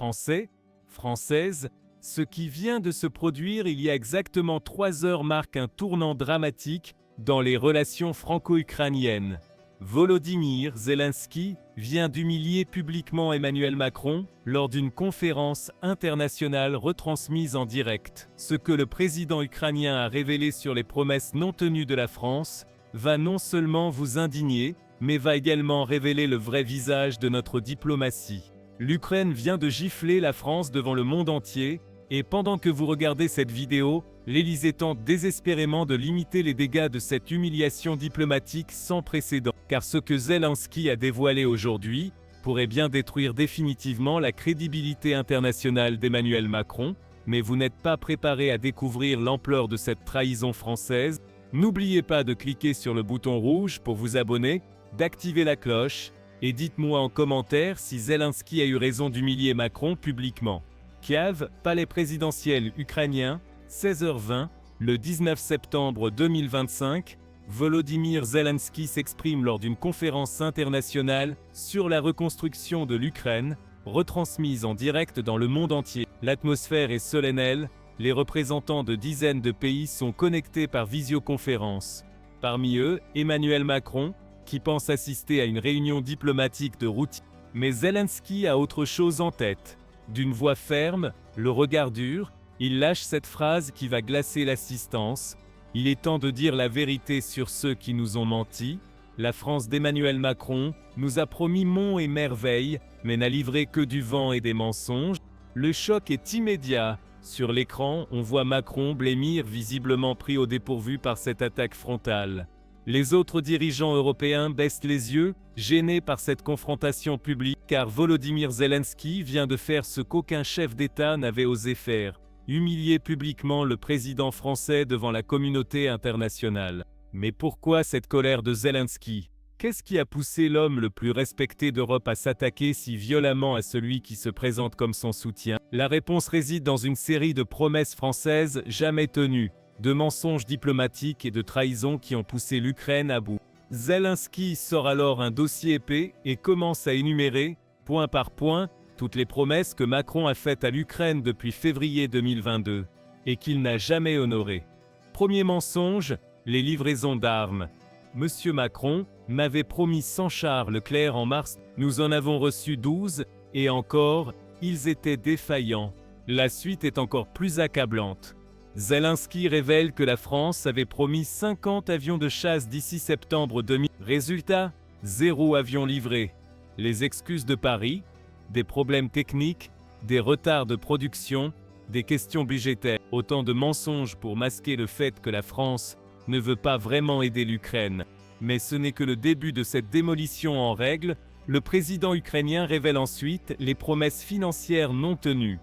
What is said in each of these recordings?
Français, Françaises, ce qui vient de se produire il y a exactement 3 heures marque un tournant dramatique dans les relations franco-ukrainiennes. Volodymyr Zelensky vient d'humilier publiquement Emmanuel Macron lors d'une conférence internationale retransmise en direct. Ce que le président ukrainien a révélé sur les promesses non tenues de la France va non seulement vous indigner, mais va également révéler le vrai visage de notre diplomatie. L'Ukraine vient de gifler la France devant le monde entier, et pendant que vous regardez cette vidéo, l'Élysée tente désespérément de limiter les dégâts de cette humiliation diplomatique sans précédent. Car ce que Zelensky a dévoilé aujourd'hui pourrait bien détruire définitivement la crédibilité internationale d'Emmanuel Macron, mais vous n'êtes pas préparé à découvrir l'ampleur de cette trahison française. N'oubliez pas de cliquer sur le bouton rouge pour vous abonner, d'activer la cloche, et dites-moi en commentaire si Zelensky a eu raison d'humilier Macron publiquement. Kiev, palais présidentiel ukrainien, 16h20, le 19 septembre 2025, Volodymyr Zelensky s'exprime lors d'une conférence internationale sur la reconstruction de l'Ukraine, retransmise en direct dans le monde entier. L'atmosphère est solennelle, les représentants de dizaines de pays sont connectés par visioconférence. Parmi eux, Emmanuel Macron, qui pense assister à une réunion diplomatique de routine. Mais Zelensky a autre chose en tête. D'une voix ferme, le regard dur, il lâche cette phrase qui va glacer l'assistance. Il est temps de dire la vérité sur ceux qui nous ont menti. La France d'Emmanuel Macron nous a promis monts et merveilles, mais n'a livré que du vent et des mensonges. Le choc est immédiat. Sur l'écran, on voit Macron blêmir, visiblement pris au dépourvu par cette attaque frontale. Les autres dirigeants européens baissent les yeux, gênés par cette confrontation publique, car Volodymyr Zelensky vient de faire ce qu'aucun chef d'État n'avait osé faire, humilier publiquement le président français devant la communauté internationale. Mais pourquoi cette colère de Zelensky? Qu'est-ce qui a poussé l'homme le plus respecté d'Europe à s'attaquer si violemment à celui qui se présente comme son soutien? La réponse réside dans une série de promesses françaises jamais tenues, de mensonges diplomatiques et de trahisons qui ont poussé l'Ukraine à bout. Zelensky sort alors un dossier épais et commence à énumérer, point par point, toutes les promesses que Macron a faites à l'Ukraine depuis février 2022, et qu'il n'a jamais honorées. Premier mensonge, les livraisons d'armes. Monsieur Macron m'avait promis 100 chars Leclerc en mars, nous en avons reçu 12, et encore, ils étaient défaillants. La suite est encore plus accablante. Zelensky révèle que la France avait promis 50 avions de chasse d'ici septembre 2000. Résultat, 0 avion livré. Les excuses de Paris, des problèmes techniques, des retards de production, des questions budgétaires. Autant de mensonges pour masquer le fait que la France ne veut pas vraiment aider l'Ukraine. Mais ce n'est que le début de cette démolition en règle. Le président ukrainien révèle ensuite les promesses financières non tenues.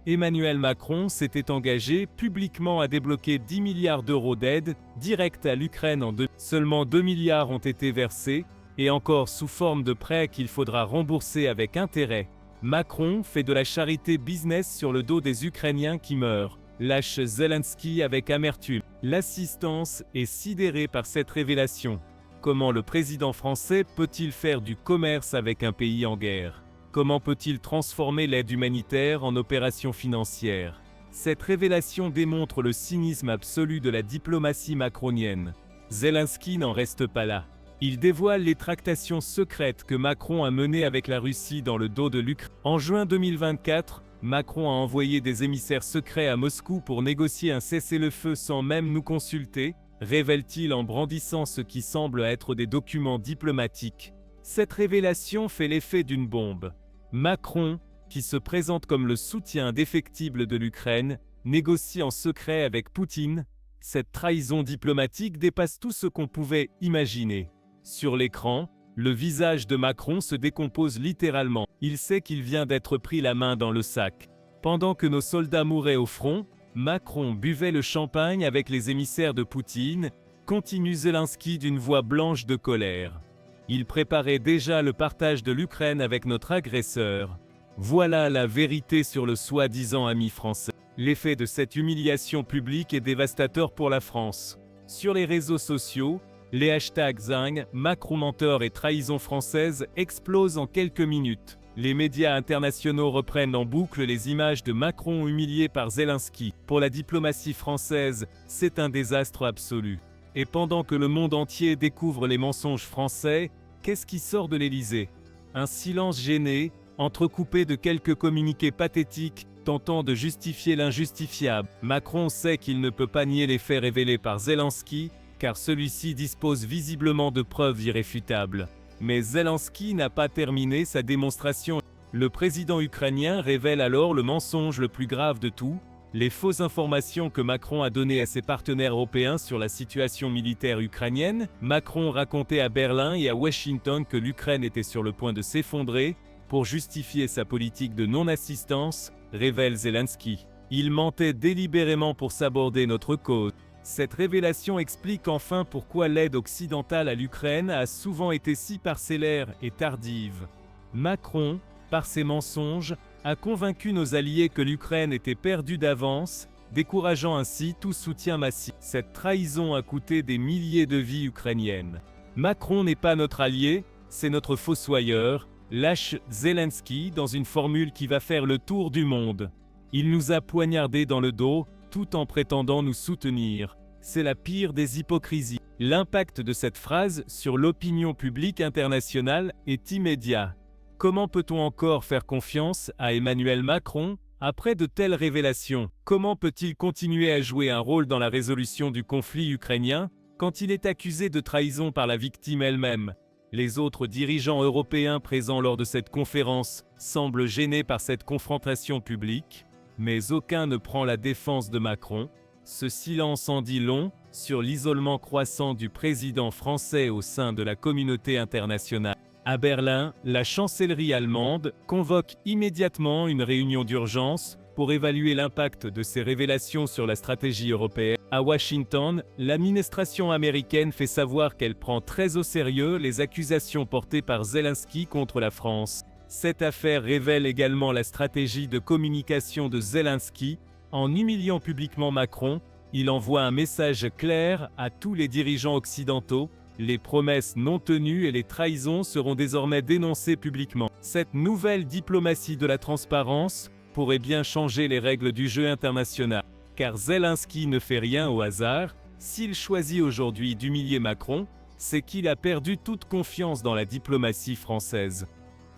Emmanuel Macron s'était engagé publiquement à débloquer 10 milliards d'euros d'aide directe à l'Ukraine en deux. Seulement 2 milliards ont été versés, et encore sous forme de prêts qu'il faudra rembourser avec intérêt. Macron fait de la charité business sur le dos des Ukrainiens qui meurent, lâche Zelensky avec amertume. L'assistance est sidérée par cette révélation. Comment le président français peut-il faire du commerce avec un pays en guerre? Comment peut-il transformer l'aide humanitaire en opération financière? Cette révélation démontre le cynisme absolu de la diplomatie macronienne. Zelensky n'en reste pas là. Il dévoile les tractations secrètes que Macron a menées avec la Russie dans le dos de l'Ukraine. En juin 2024, Macron a envoyé des émissaires secrets à Moscou pour négocier un cessez-le-feu sans même nous consulter, révèle-t-il en brandissant ce qui semble être des documents diplomatiques. Cette révélation fait l'effet d'une bombe. Macron, qui se présente comme le soutien indéfectible de l'Ukraine, négocie en secret avec Poutine. Cette trahison diplomatique dépasse tout ce qu'on pouvait imaginer. Sur l'écran, le visage de Macron se décompose littéralement. Il sait qu'il vient d'être pris la main dans le sac. Pendant que nos soldats mouraient au front, Macron buvait le champagne avec les émissaires de Poutine, continue Zelensky d'une voix blanche de colère. Il préparait déjà le partage de l'Ukraine avec notre agresseur. Voilà la vérité sur le soi-disant ami français. L'effet de cette humiliation publique est dévastateur pour la France. Sur les réseaux sociaux, les hashtags Zing, Macron menteur et trahison française explosent en quelques minutes. Les médias internationaux reprennent en boucle les images de Macron humilié par Zelensky. Pour la diplomatie française, c'est un désastre absolu. Et pendant que le monde entier découvre les mensonges français, qu'est-ce qui sort de l'Élysée? Un silence gêné, entrecoupé de quelques communiqués pathétiques, tentant de justifier l'injustifiable. Macron sait qu'il ne peut pas nier les faits révélés par Zelensky, car celui-ci dispose visiblement de preuves irréfutables. Mais Zelensky n'a pas terminé sa démonstration. Le président ukrainien révèle alors le mensonge le plus grave de tout, les fausses informations que Macron a données à ses partenaires européens sur la situation militaire ukrainienne. Macron racontait à Berlin et à Washington que l'Ukraine était sur le point de s'effondrer, pour justifier sa politique de non-assistance, révèle Zelensky. Il mentait délibérément pour s'aborder notre cause. Cette révélation explique enfin pourquoi l'aide occidentale à l'Ukraine a souvent été si parcellaire et tardive. Macron, par ses mensonges, a convaincu nos alliés que l'Ukraine était perdue d'avance, décourageant ainsi tout soutien massif. Cette trahison a coûté des milliers de vies ukrainiennes. Macron n'est pas notre allié, c'est notre fossoyeur, lâche Zelensky dans une formule qui va faire le tour du monde. Il nous a poignardés dans le dos, tout en prétendant nous soutenir. C'est la pire des hypocrisies. L'impact de cette phrase sur l'opinion publique internationale est immédiat. Comment peut-on encore faire confiance à Emmanuel Macron après de telles révélations? Comment peut-il continuer à jouer un rôle dans la résolution du conflit ukrainien quand il est accusé de trahison par la victime elle-même? Les autres dirigeants européens présents lors de cette conférence semblent gênés par cette confrontation publique, mais aucun ne prend la défense de Macron. Ce silence en dit long sur l'isolement croissant du président français au sein de la communauté internationale. À Berlin, la chancellerie allemande convoque immédiatement une réunion d'urgence pour évaluer l'impact de ces révélations sur la stratégie européenne. À Washington, l'administration américaine fait savoir qu'elle prend très au sérieux les accusations portées par Zelensky contre la France. Cette affaire révèle également la stratégie de communication de Zelensky. En humiliant publiquement Macron, il envoie un message clair à tous les dirigeants occidentaux. Les promesses non tenues et les trahisons seront désormais dénoncées publiquement. Cette nouvelle diplomatie de la transparence pourrait bien changer les règles du jeu international. Car Zelensky ne fait rien au hasard. S'il choisit aujourd'hui d'humilier Macron, c'est qu'il a perdu toute confiance dans la diplomatie française.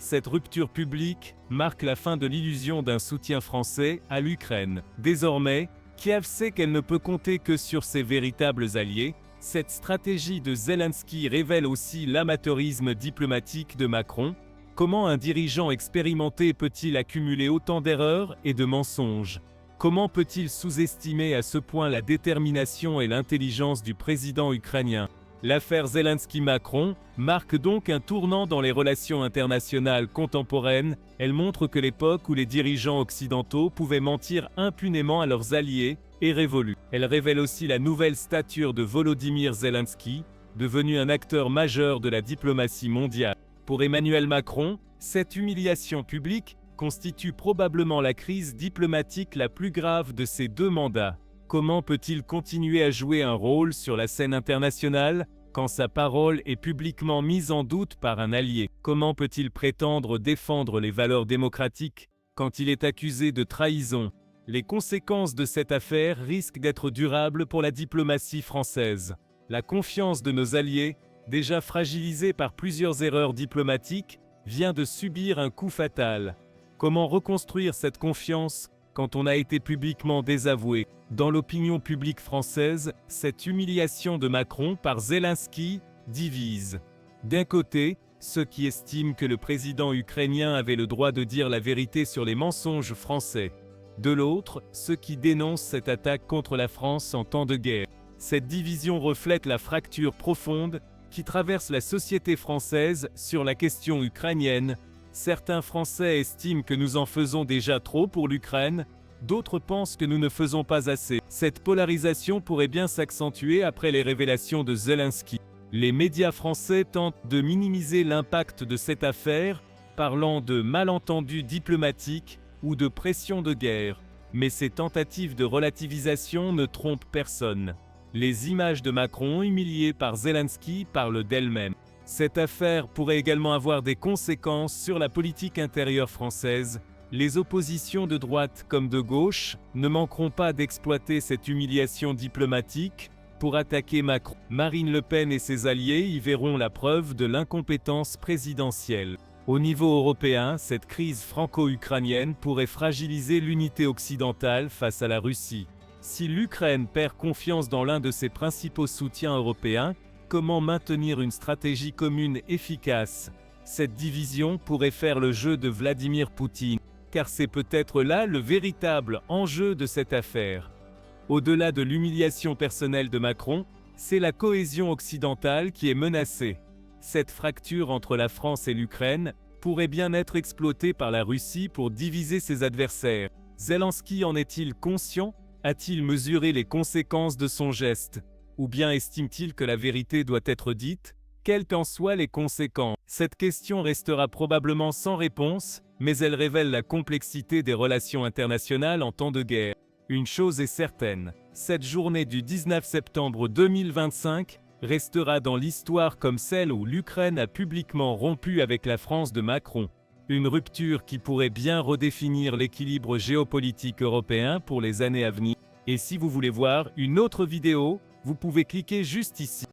Cette rupture publique marque la fin de l'illusion d'un soutien français à l'Ukraine. Désormais, Kiev sait qu'elle ne peut compter que sur ses véritables alliés. Cette stratégie de Zelensky révèle aussi l'amateurisme diplomatique de Macron. Comment un dirigeant expérimenté peut-il accumuler autant d'erreurs et de mensonges? Comment peut-il sous-estimer à ce point la détermination et l'intelligence du président ukrainien? L'affaire Zelensky-Macron marque donc un tournant dans les relations internationales contemporaines. Elle montre que l'époque où les dirigeants occidentaux pouvaient mentir impunément à leurs alliés est révolue. Elle révèle aussi la nouvelle stature de Volodymyr Zelensky, devenu un acteur majeur de la diplomatie mondiale. Pour Emmanuel Macron, cette humiliation publique constitue probablement la crise diplomatique la plus grave de ses 2 mandats. Comment peut-il continuer à jouer un rôle sur la scène internationale quand sa parole est publiquement mise en doute par un allié? Comment peut-il prétendre défendre les valeurs démocratiques quand il est accusé de trahison? Les conséquences de cette affaire risquent d'être durables pour la diplomatie française. La confiance de nos alliés, déjà fragilisée par plusieurs erreurs diplomatiques, vient de subir un coup fatal. Comment reconstruire cette confiance quand on a été publiquement désavoué? Dans l'opinion publique française, cette humiliation de Macron par Zelensky divise. D'un côté, ceux qui estiment que le président ukrainien avait le droit de dire la vérité sur les mensonges français. De l'autre, ceux qui dénoncent cette attaque contre la France en temps de guerre. Cette division reflète la fracture profonde qui traverse la société française sur la question ukrainienne. Certains Français estiment que nous en faisons déjà trop pour l'Ukraine, d'autres pensent que nous ne faisons pas assez. Cette polarisation pourrait bien s'accentuer après les révélations de Zelensky. Les médias français tentent de minimiser l'impact de cette affaire, parlant de malentendus diplomatiques ou de pression de guerre. Mais ces tentatives de relativisation ne trompent personne. Les images de Macron humilié par Zelensky parlent d'elles-mêmes. Cette affaire pourrait également avoir des conséquences sur la politique intérieure française. Les oppositions de droite comme de gauche ne manqueront pas d'exploiter cette humiliation diplomatique pour attaquer Macron. Marine Le Pen et ses alliés y verront la preuve de l'incompétence présidentielle. Au niveau européen, cette crise franco-ukrainienne pourrait fragiliser l'unité occidentale face à la Russie. Si l'Ukraine perd confiance dans l'un de ses principaux soutiens européens, comment maintenir une stratégie commune efficace? Cette division pourrait faire le jeu de Vladimir Poutine, car c'est peut-être là le véritable enjeu de cette affaire. Au-delà de l'humiliation personnelle de Macron, c'est la cohésion occidentale qui est menacée. Cette fracture entre la France et l'Ukraine pourrait bien être exploitée par la Russie pour diviser ses adversaires. Zelensky en est-il conscient? A-t-il mesuré les conséquences de son geste? Ou bien estime-t-il que la vérité doit être dite, quelles qu'en soient les conséquences? Cette question restera probablement sans réponse, mais elle révèle la complexité des relations internationales en temps de guerre. Une chose est certaine, cette journée du 19 septembre 2025 restera dans l'histoire comme celle où l'Ukraine a publiquement rompu avec la France de Macron. Une rupture qui pourrait bien redéfinir l'équilibre géopolitique européen pour les années à venir. Et si vous voulez voir une autre vidéo, vous pouvez cliquer juste ici.